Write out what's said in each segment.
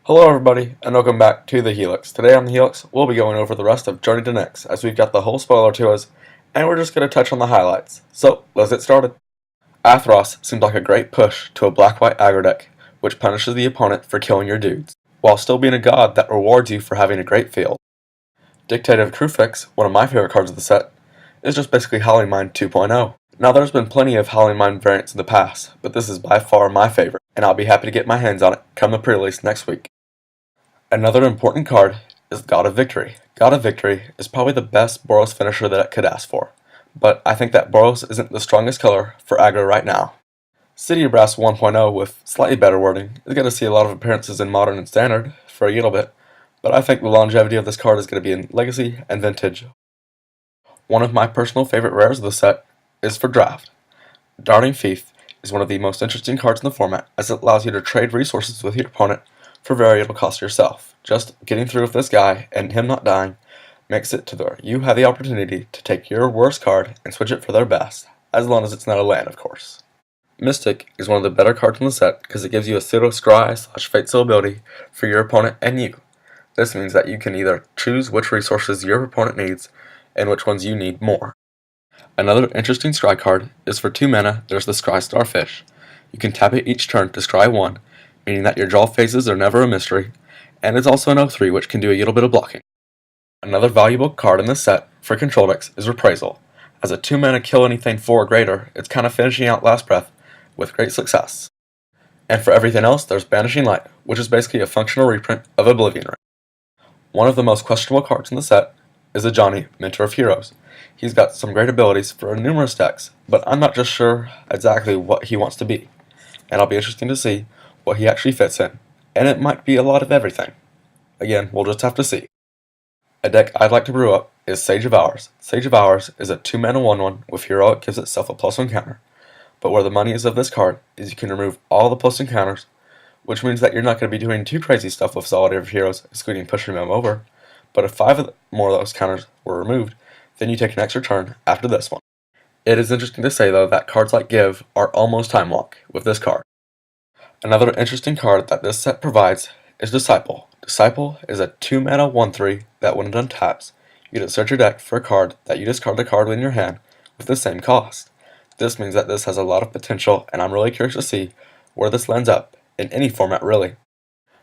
Hello everybody, and welcome back to the Helix. Today on the Helix, we'll be going over the rest of Journey to Nyx, as we've got the whole spoiler to us, and we're just going to touch on the highlights. So, let's get started. Athros seemed like a great push to a black-white aggro deck, which punishes the opponent for killing your dudes, while still being a god that rewards you for having a great field. Dictative Crewfix, one of my favorite cards of the set, is just basically Howling Mine 2.0. Now there's been plenty of Howling Mine variants in the past, but this is by far my favorite, and I'll be happy to get my hands on it come the pre-release next week. Another important card is God of Victory. God of Victory is probably the best Boros finisher that it could ask for, but I think that Boros isn't the strongest color for aggro right now. City of Brass 1.0 with slightly better wording is going to see a lot of appearances in Modern and Standard for a little bit, but I think the longevity of this card is going to be in Legacy and Vintage. One of my personal favorite rares of the set is for Draft. Darting Thief is one of the most interesting cards in the format, as it allows you to trade resources with your opponent for very little cost yourself. Just getting through with this guy and him not dying makes it to where you have the opportunity to take your worst card and switch it for their best, as long as it's not a land, of course. Mystic is one of the better cards in the set because it gives you a pseudo scry/fate seal ability for your opponent and you. This means that you can either choose which resources your opponent needs and which ones you need more. Another interesting scry card is for 2 mana. There's the Scry Starfish. You can tap it each turn to scry 1, meaning that your draw phases are never a mystery, and it's also an 0/3 which can do a little bit of blocking. Another valuable card in this set for control decks is Reprisal. As a 2 mana kill anything 4 or greater, it's kind of finishing out Last Breath with great success. And for everything else, there's Banishing Light, which is basically a functional reprint of Oblivion Ring. One of the most questionable cards in the set is Ajani, Mentor of Heroes. He's got some great abilities for numerous decks, but I'm not just sure exactly what he wants to be, and it'll be interesting to see what he actually fits in, and it might be a lot of everything. Again, we'll just have to see. A deck I'd like to brew up is Sage of Hours. Sage of Hours is a 2 mana 1/1 with Heroic gives itself a +1 counter, but where the money is of this card is you can remove all the +1 counters, which means that you're not going to be doing too crazy stuff with Solidarity of Heroes, excluding pushing them over, but if 5 more of those counters were removed, then you take an extra turn after this one. It is interesting to say though that cards like Give are almost Time Walk with this card. Another interesting card that this set provides is Disciple. Disciple is a 2 mana 1/3 that when it untaps, you can search your deck for a card that you discard the card in your hand with the same cost. This means that this has a lot of potential, and I'm really curious to see where this lands up in any format really.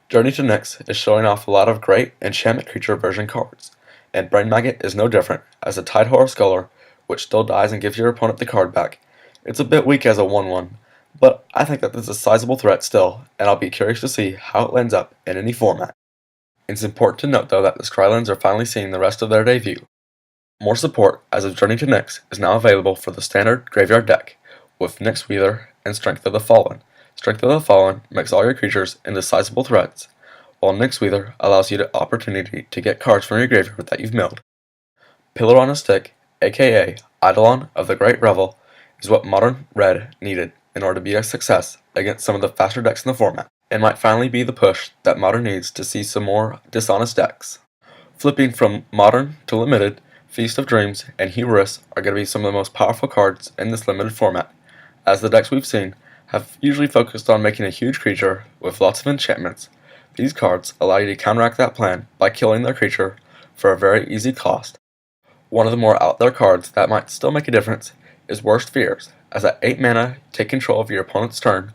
Journey to Nyx is showing off a lot of great enchantment creature version cards, and Brain Maggot is no different, as a Tide Horror Sculler, which still dies and gives your opponent the card back. It's a bit weak as a 1/1, but I think that this is a sizable threat still, and I'll be curious to see how it lands up in any format. It's important to note though that the Skrylands are finally seeing the rest of their debut. More support as of Journey to Nyx is now available for the standard graveyard deck, with Nyx Weather and Strength of the Fallen. Strength of the Fallen makes all your creatures into sizable threats, while Nyx Weather allows you the opportunity to get cards from your graveyard that you've milled. Pillar on a Stick, aka Eidolon of the Great Revel, is what Modern Red needed in order to be a success against some of the faster decks in the format, and might finally be the push that Modern needs to see some more dishonest decks. Flipping from Modern to Limited, Feast of Dreams and Hubris are going to be some of the most powerful cards in this limited format, as the decks we've seen have usually focused on making a huge creature with lots of enchantments. These cards allow you to counteract that plan by killing their creature for a very easy cost. One of the more out there cards that might still make a difference is Worst Fears. As at 8 mana, take control of your opponent's turn.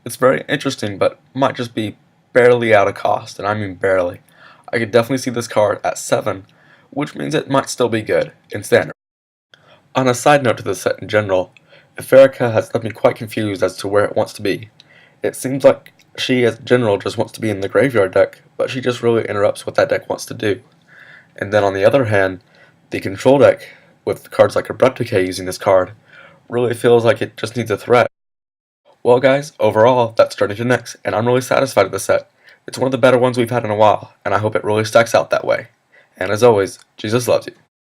It's very interesting, but might just be barely out of cost, and I mean barely. I could definitely see this card at 7, which means it might still be good in Standard. On a side note to the set in general, Epherica has left me quite confused as to where it wants to be. It seems like she, as general, just wants to be in the graveyard deck, but she just really interrupts what that deck wants to do. And then on the other hand, the control deck, with cards like Abrupt Decay using this card, really feels like it just needs a threat. Well guys, overall, that's Journey to Nyx, and I'm really satisfied with the set. It's one of the better ones we've had in a while, and I hope it really stacks out that way. And as always, Jesus loves you.